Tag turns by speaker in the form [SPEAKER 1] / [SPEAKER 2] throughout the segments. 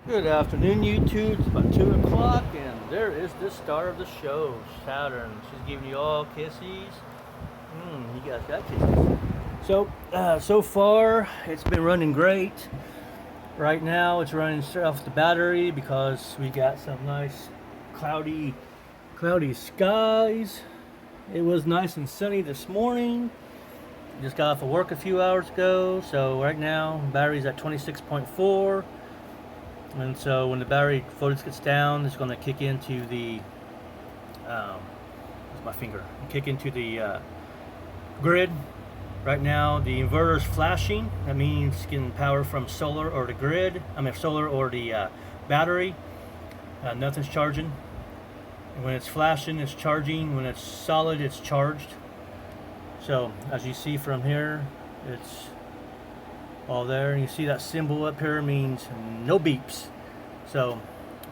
[SPEAKER 1] Good afternoon, YouTube. It's about 2 o'clock, and there is the star of the show, Saturn. She's giving you all kisses. You guys got kisses. So far, it's been running great. Right now, it's running straight off the battery because we got some nice cloudy skies. It was nice and sunny this morning. Just got off of work a few hours ago, so right now, battery's at 26.4. And so when the battery voltage gets down, it's going to kick into the what's my finger? Kick into the grid. Right now, the inverter is flashing. That means it's getting power from solar or the grid. Solar or the battery. Nothing's charging. And when it's flashing, it's charging. When it's solid, it's charged. So as you see from here, it's all there, and you see that symbol up here means no beeps. So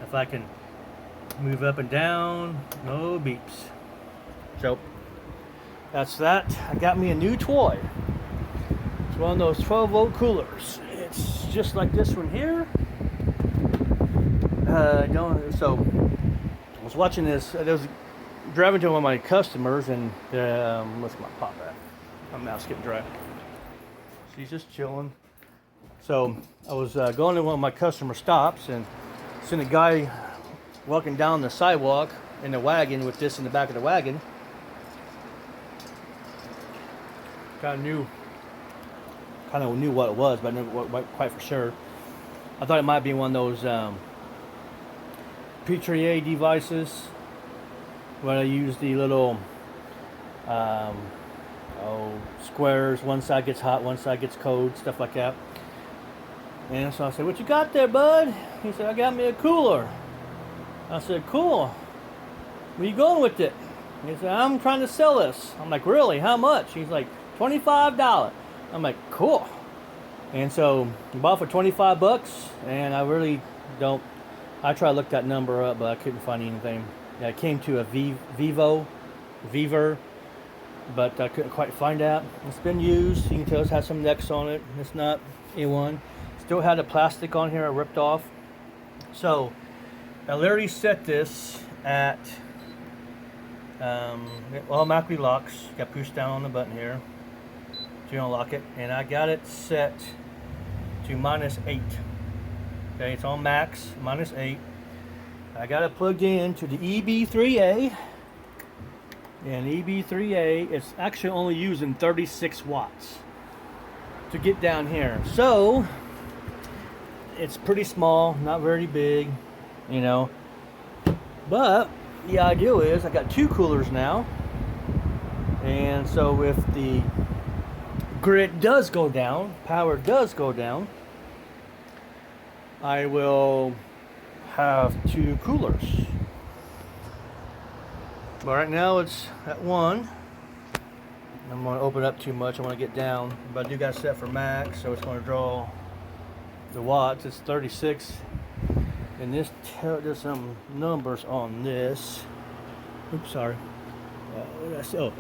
[SPEAKER 1] if I can move up and down, no beeps. So that's that. I got me a new toy. It's one of those 12-volt coolers. It's just like this one here. So I was watching this. I was driving to one of my customers, and what's my pop at? My mouth's getting dry. She's just chilling. So I was going to one of my customer stops and seen a guy walking down the sidewalk in the wagon with this in the back of the wagon. Kind of knew what it was, but I never quite for sure. I thought it might be one of those P3A devices where I use the little squares. One side gets hot, one side gets cold, stuff like that. And so I said, "What you got there, bud?" He said, "I got me a cooler." I said, "Cool. Where you going with it?" He said, "I'm trying to sell this." I'm like, "Really? How much?" He's like, $25. I'm like, "Cool." And so I bought for $25, and I really don't. I tried to look that number up, but I couldn't find anything. Yeah, it came to a Viver, but I couldn't quite find that. It's been used. You can tell it's had some necks on it. It's not A1. Still had the plastic on here I ripped off. So I literally set this at it automatically locks. Got push down on the button here to unlock it, and I got it set to -8. Okay, it's on max, -8. I got it plugged in to the EB3A, and EB3A is actually only using 36 watts to get down here. So it's pretty small, not very big, you know. But the idea is I got two coolers now, and so if the grid does go down, power does go down, I will have two coolers. But right now it's at one. I'm going to open up too much. I want to get down, but I do got it set for max, so it's going to draw the watts. It's 36, and there's some numbers on this. Oops, sorry.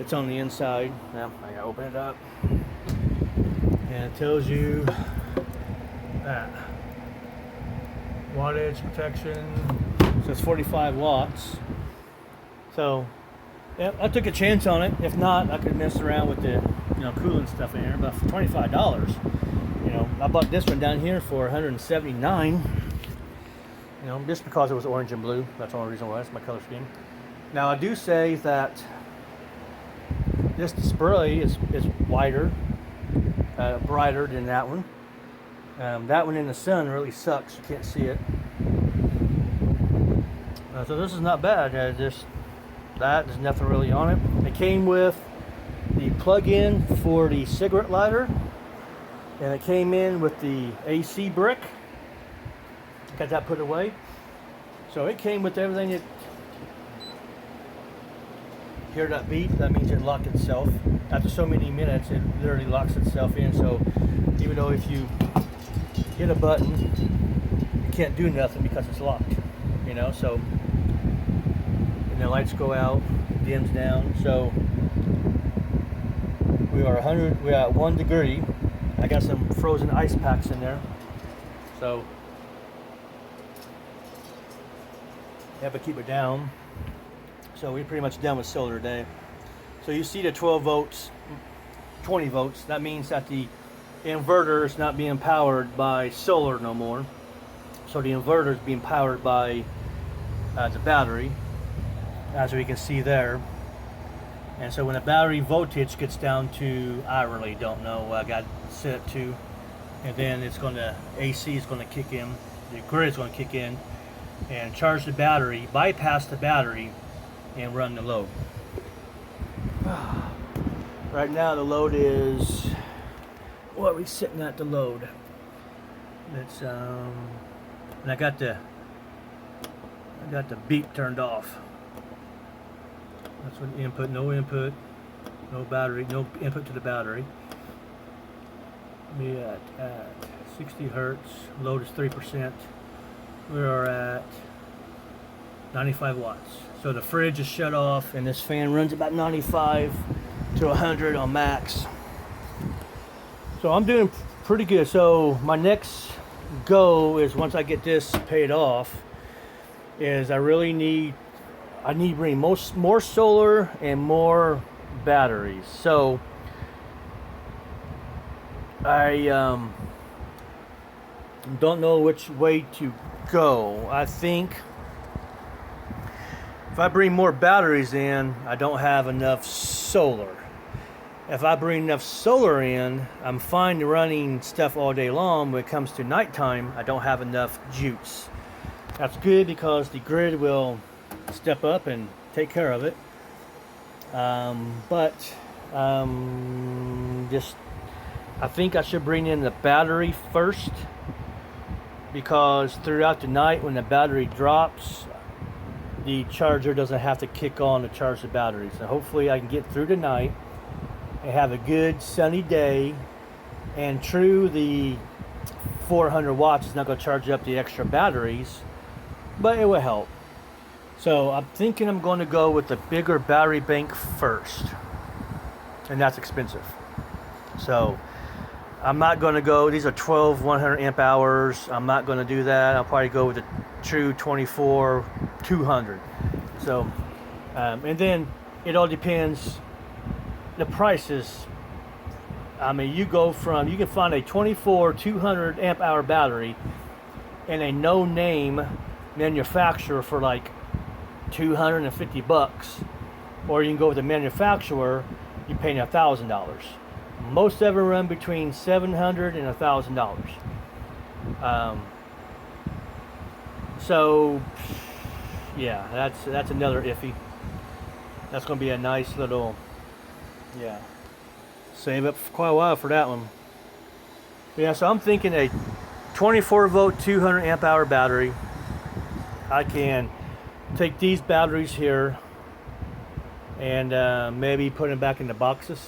[SPEAKER 1] It's on the inside. Now I gotta open it up, and it tells you that wattage protection. So it's 45 watts. So yeah, I took a chance on it. If not, I could mess around with the cooling stuff in here. But for $25, I bought this one down here for $179. Just because it was orange and blue. That's the only reason why. It's my color scheme. Now I do say that this display is wider, brighter than that one. That one in the sun really sucks. You can't see it. So this is not bad. There's nothing really on it. It came with the plug-in for the cigarette lighter, and it came in with the AC brick. Got that put away. So it came with everything. It hear that beep? That means it locked itself. After so many minutes, it literally locks itself in. So even though if you hit a button, you can't do nothing because it's locked. So and the lights go out, dims down. So we're at 1 degree. I got some frozen ice packs in there. So have to keep it down. So we're pretty much done with solar today. So you see the 12 volts, 20 volts. That means that the inverter is not being powered by solar no more. So the inverter is being powered by the battery, as we can see there. And so when the battery voltage gets down to, I really don't know what I got set it to, and then it's going to, AC is going to kick in, the grid is going to kick in and charge the battery, bypass the battery, and run the load. Right now the load is, what are we sitting at the load? It's and I got the beep turned off. That's what input, no battery, no input to the battery. We at 60 hertz, load is 3%. We are at 95 watts. So the fridge is shut off and this fan runs about 95 to 100 on max. So I'm doing pretty good. So my next go is, once I get this paid off, is I need to bring more solar and more batteries. So I don't know which way to go. I think if I bring more batteries in, I don't have enough solar. If I bring enough solar in, I'm fine running stuff all day long. When it comes to nighttime, I don't have enough juice. That's good because the grid will step up and take care of it. I think I should bring in the battery first, because throughout the night when the battery drops, the charger doesn't have to kick on to charge the battery. So hopefully I can get through the night and have a good sunny day. And true, the 400 watts is not going to charge up the extra batteries, but it will help. So I'm thinking I'm going to go with the bigger battery bank first, and that's expensive. So I'm not going to go, these are 12 100 amp hours. I'm not going to do that. I'll probably go with the true 24 200. So and then it all depends the prices. I mean, you can find a 24 200 amp hour battery and a no name manufacturer for like $250, or you can go with the manufacturer, you're paying $1,000. Most of them run between $700 and $1,000. So yeah, that's another iffy. That's going to be a nice little, yeah, save up for quite a while for that one. Yeah, so I'm thinking a 24 volt 200 amp hour battery. I can take these batteries here and maybe put them back in the boxes,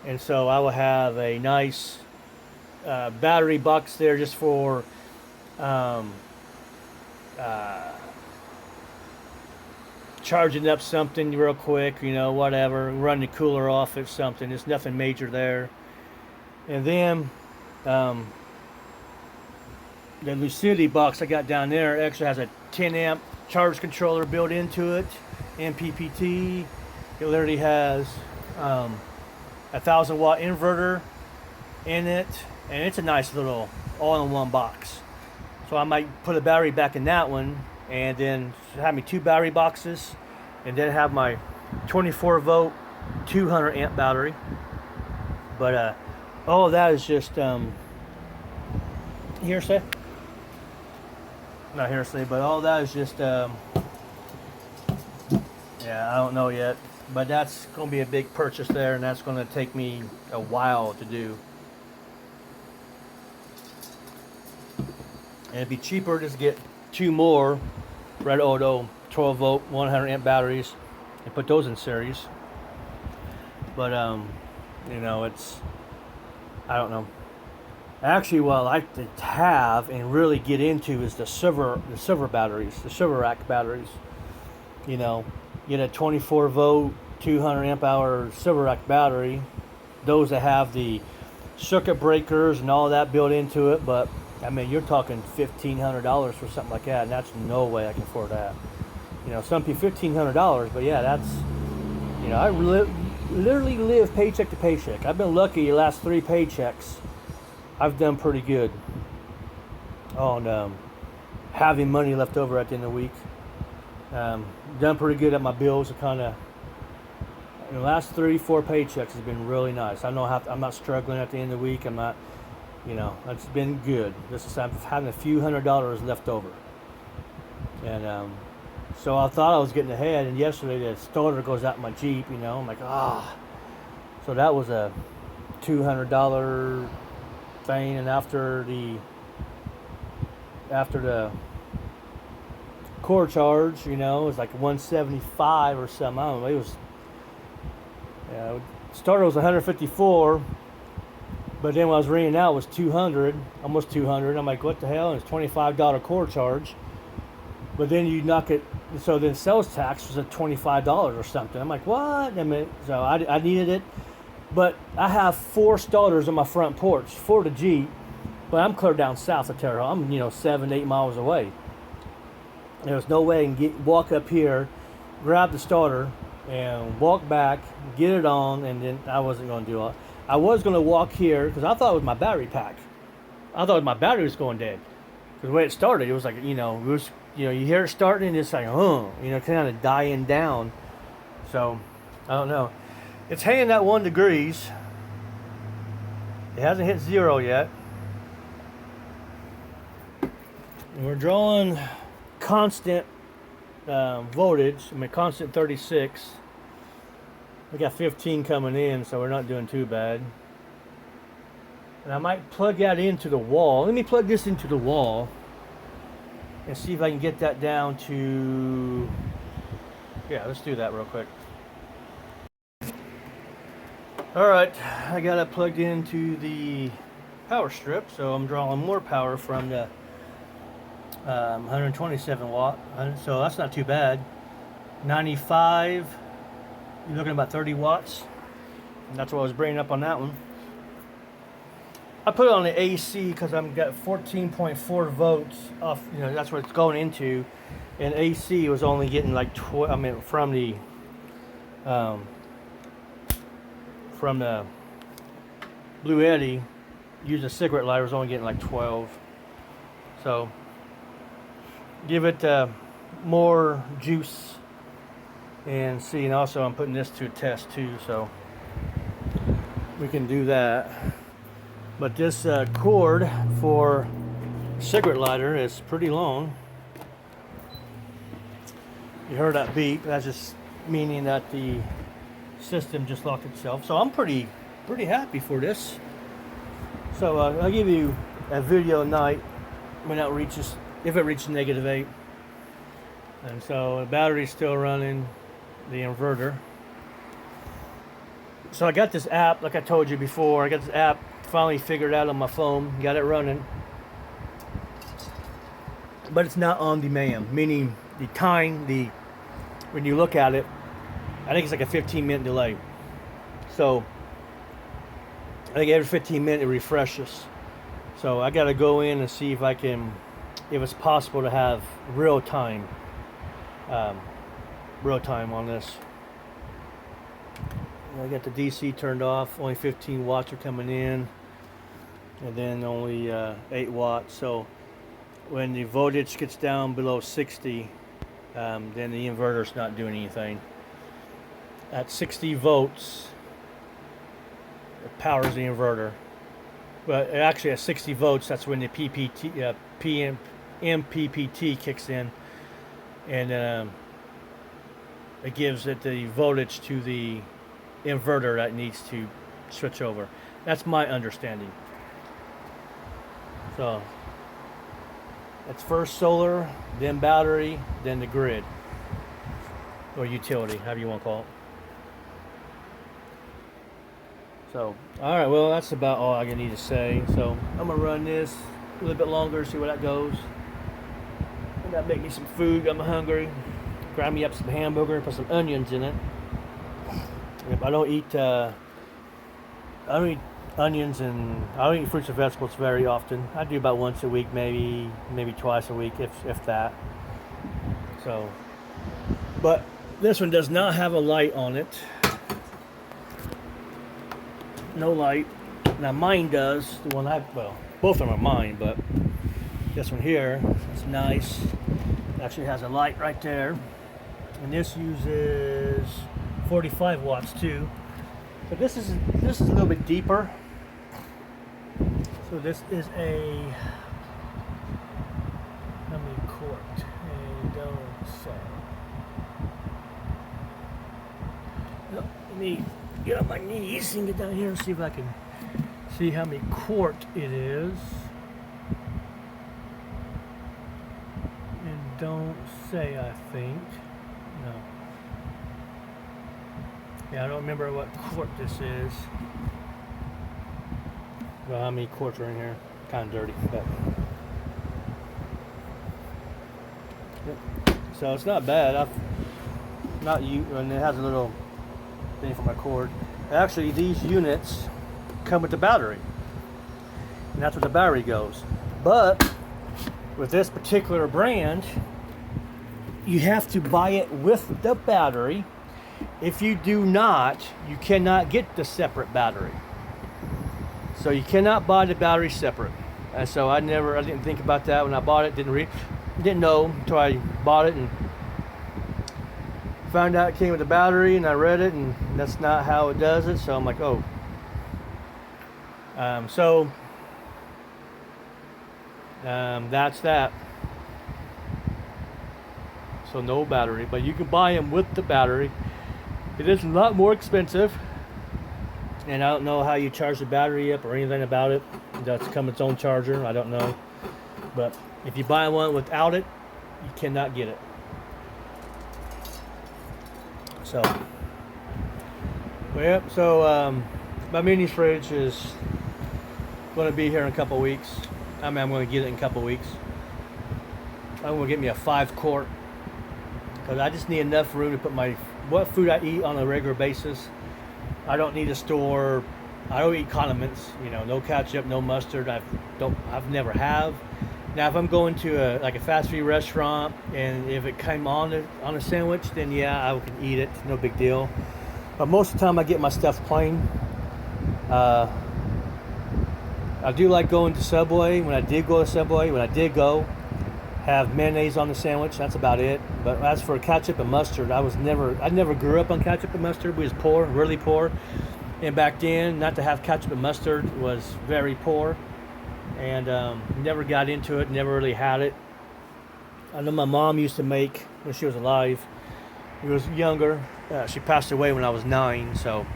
[SPEAKER 1] and so I will have a nice battery box there just for charging up something real quick, whatever, run the cooler off if something. There's nothing major there. And then the Lucidity box I got down there actually has a 10 amp charge controller built into it, MPPT. It literally has 1,000 watt inverter in it, and it's a nice little all-in-one box. So I might put a battery back in that one, and then have me 2 battery boxes, and then have my 24 volt 200 amp battery. But all of that is just hearsay. Not hearsay, but all that is just yeah, I don't know yet, but that's going to be a big purchase there, and that's going to take me a while to do. And it'd be cheaper to just get 2 more Red Auto 12 volt 100 amp batteries and put those in series. But it's, I don't know. Actually, what I like to have and really get into is the silver batteries, the silver rack batteries. Get a 24 volt 200 amp hour silver rack battery. Those that have the circuit breakers and all that built into it, but I mean, you're talking $1,500 for something like that, and that's no way I can afford that. You know, some people $1,500, but yeah, that's, you know, literally live paycheck to paycheck. I've been lucky the last 3 paychecks. I've done pretty good on having money left over at the end of the week. Done pretty good at my bills. Kind of, the last 3-4 paychecks has been really nice. I know I'm not struggling at the end of the week. I'm not, you know, it's been good. I'm having a few $100s left over, and so I thought I was getting ahead. And yesterday the starter goes out in my Jeep. You know, I'm like, So that was a $200 thing, and after the core charge, you know, it was like 175 or something. I don't know. It was, starter was 154, but then when I was ringing out, it was 200, almost 200. I'm like, what the hell? And it's $25 core charge. But then you knock it, so then sales tax was at $25 or something. I'm like, what? I mean, so I needed it. But I have 4 starters on my front porch for the Jeep, but I'm clear down south of Terre Haute. I'm, 7-8 miles away. There was no way I can walk up here, grab the starter, and walk back, get it on, and then I wasn't going to do it. I was going to walk here because I thought it was my battery pack. I thought my battery was going dead. Because the way it started, it was like, it was, you hear it starting, and it's like, kind of dying down. So, I don't know. It's hanging at 1 degrees. It hasn't hit 0 yet. And we're drawing constant voltage. Constant 36. We got 15 coming in, so we're not doing too bad. And I might plug that into the wall. Let me plug this into the wall and see if I can get that down to... Yeah, let's do that real quick. Alright, I got it plugged into the power strip, so I'm drawing more power from the 127 watt, so that's not too bad. 95, you're looking at about 30 watts, and that's what I was bringing up on that one. I put it on the AC because I've got 14.4 volts off, that's what it's going into, and AC was only getting like from the Blue Eddy, using a cigarette lighter, was only getting like 12. So give it more juice and see. And also I'm putting this to a test too, so we can do that. But this cord for cigarette lighter is pretty long. You heard that beep. That's just meaning that the system just locked itself. So I'm pretty happy for this. So I'll give you a video night when it reaches, if it reaches -8. And so the battery's still running, the inverter. So I got this app, like I told you before. I got this app finally figured out on my phone, got it running. But it's not on demand, meaning the time, when you look at it, I think it's like a 15-minute delay. So I think every 15 minutes it refreshes. So I got to go in and see if it's possible to have real time on this. I got the DC turned off. Only 15 watts are coming in, and then only 8 watts. So when the voltage gets down below 60, then the inverter's not doing anything. At 60 volts, it powers the inverter. But actually at 60 volts, that's when the MPPT kicks in, and it gives it the voltage to the inverter that needs to switch over. That's my understanding. So it's first solar, then battery, then the grid, or utility, however you want to call it. So, alright, well, that's about all I need to say. So, I'm going to run this a little bit longer, see where that goes. And that make me some food. I'm hungry. Grab me up some hamburger, put some onions in it. If I don't eat onions, and I don't eat fruits and vegetables very often. I do about once a week, maybe twice a week, if that. So, but this one does not have a light on it. No light. Now mine does. The one well, both of them are mine, but this one here is nice. It actually has a light right there, and this uses 45 watts too. But this is a little bit deeper. So this is a, how many quart? And don't say. Let me get on my knees and get down here and see if I can see how many quart it is. And don't say, I think. No. Yeah, I don't remember what quart this is. Well, how many quarts are in here? Kind of dirty, but yep. So it's not bad. And it has a little thing for my cord. Actually, these units come with the battery, and that's where the battery goes. But with this particular brand, you have to buy it with the battery. If you do not, you cannot get the separate battery. So you cannot buy the battery separate. And so I didn't think about that when I bought it. Didn't know until I bought it and found out it came with a battery, and I read it, and that's not how it does it. So I'm like, oh. That's that. So no battery, but you can buy them with the battery. It is a lot more expensive, and I don't know how you charge the battery up or anything about it. Does it come its own charger? I don't know. But if you buy one without it, you cannot get it. So, well, so my mini fridge is going to be here in a couple weeks. I'm going to get it in a couple weeks. I'm going to get me a 5 quart, because I just need enough room to put what food I eat on a regular basis. I don't need to store. I don't eat condiments. No ketchup, no mustard. I've never have. Now, if I'm going to a fast food restaurant, and if it came on a sandwich, then yeah, I can eat it. No big deal. But most of the time, I get my stuff plain. I do like going to Subway. When I did go, have mayonnaise on the sandwich. That's about it. But as for ketchup and mustard, I never grew up on ketchup and mustard. We was poor, really poor. And back then, not to have ketchup and mustard was very poor. And never got into it, never really had it. I know my mom used to make when she was alive. When I was younger. She passed away when I was 9, so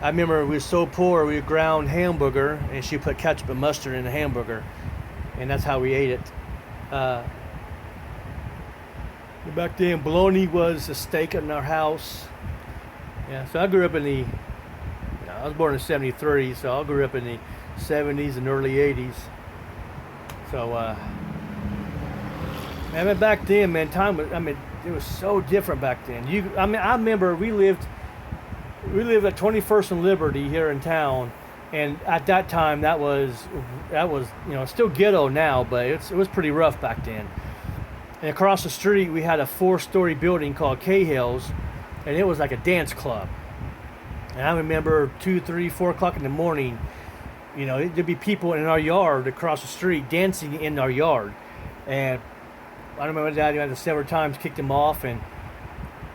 [SPEAKER 1] I remember we were so poor, we ground hamburger, and she put ketchup and mustard in the hamburger, and that's how we ate it. Back then, bologna was a steak in our house. Yeah, so I grew up I was born in '73, so I grew up in the '70s and early '80s. So, back then, man, it was so different back then. I remember we lived at 21st and Liberty here in town, and at that time that was still ghetto now, but it was pretty rough back then. And across the street we had a 4-story building called Cahill's, and it was like a dance club. And I remember 2, 3, 4 o'clock in the morning, there'd be people in our yard across the street dancing in our yard. And I remember Dad had several times kicked them off, and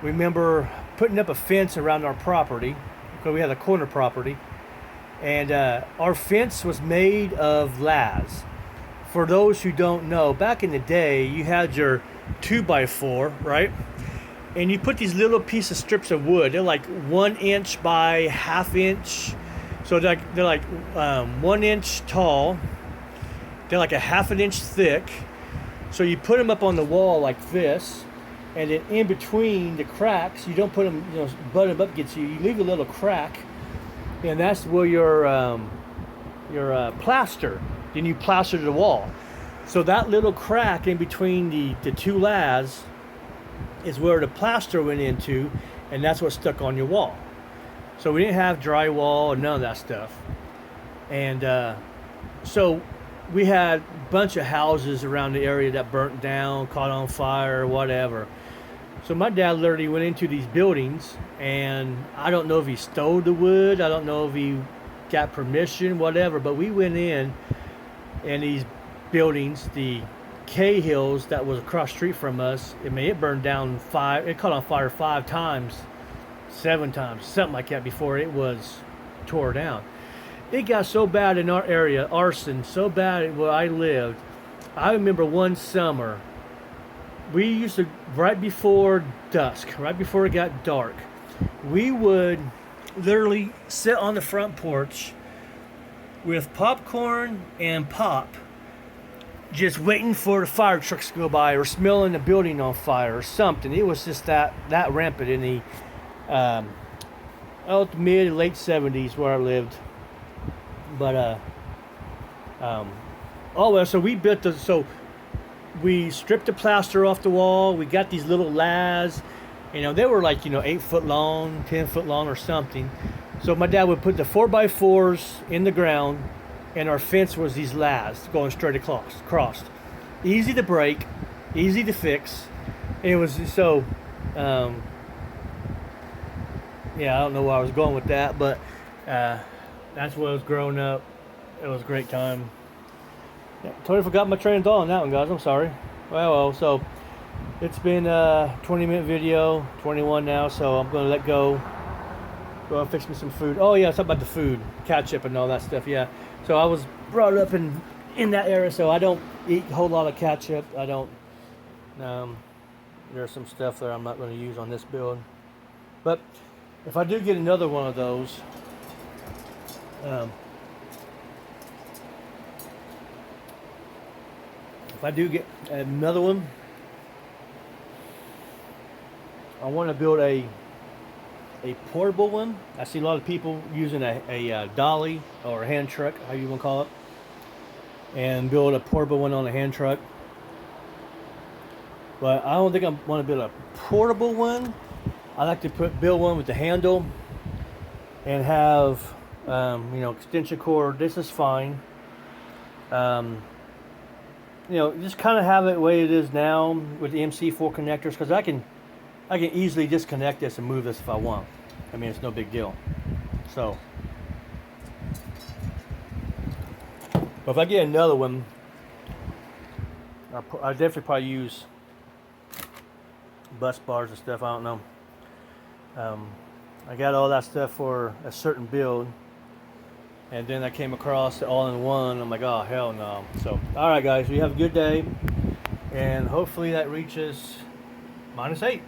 [SPEAKER 1] we remember putting up a fence around our property, because we had a corner property, and our fence was made of las. For those who don't know, back in the day, you had your 2x4, right? And you put these little strips of wood. They're like 1 inch by 1/2 inch. So they're like 1 inch tall. They're like 1/2 inch thick. So you put them up on the wall like this, and then in between the cracks, you don't put them, butt them up against you. You leave a little crack, and that's where your plaster. Then you plaster the wall. So that little crack in between the two las is where the plaster went into, and that's what stuck on your wall. So we didn't have drywall and none of that stuff. And so we had a bunch of houses around the area that burnt down, caught on fire, whatever. So my dad literally went into these buildings, and I don't know if he stole the wood, I don't know if he got permission, whatever, but we went in these buildings, the Cahills that was across the street from us. I mean, it burned down it caught on fire 5 times, 7 times, something like that before it was tore down. It got so bad in our area, arson, so bad where I lived. I remember one summer, we used to, right before dusk, right before it got dark, we would literally sit on the front porch with popcorn and pop, just waiting for the fire trucks to go by, or smelling the building on fire or something. It was just that rampant in the mid late 70s where I lived. But oh well, so we stripped the plaster off the wall. We got these little laths, they were like 8 foot long, 10 foot long or something. So my dad would put the 4x4s in the ground, and our fence was these laths going straight across. Easy to break, easy to fix. It was so yeah, I don't know where I was going with that, but that's what I was growing up. It was a great time. Yeah, totally forgot my train of thought on that one, guys. I'm sorry. Well, so it's been a 20-minute video, 21 now, so I'm going to let go. Go and fix me some food. Oh, yeah, it's about the food, ketchup and all that stuff, yeah. So I was brought up in that area, so I don't eat a whole lot of ketchup. I don't. There's some stuff there I'm not going to use on this build. But if I do get another one of those, if I do get another one, I want to build a portable one. I see a lot of people using a dolly or a hand truck, how you want to call it, and build a portable one on a hand truck. But I don't think I want to build a portable one. I like to build one with the handle and have extension cord. This is fine. Just kind of have it the way it is now with the MC4 connectors, because I can easily disconnect this and move this if I want. I mean, it's no big deal. So, but if I get another one, I definitely probably use bus bars and stuff. I don't know. I got all that stuff for a certain build, and then I came across the all-in-one. I'm like, oh hell no. So, all right, guys, you have a good day, and hopefully that reaches -8.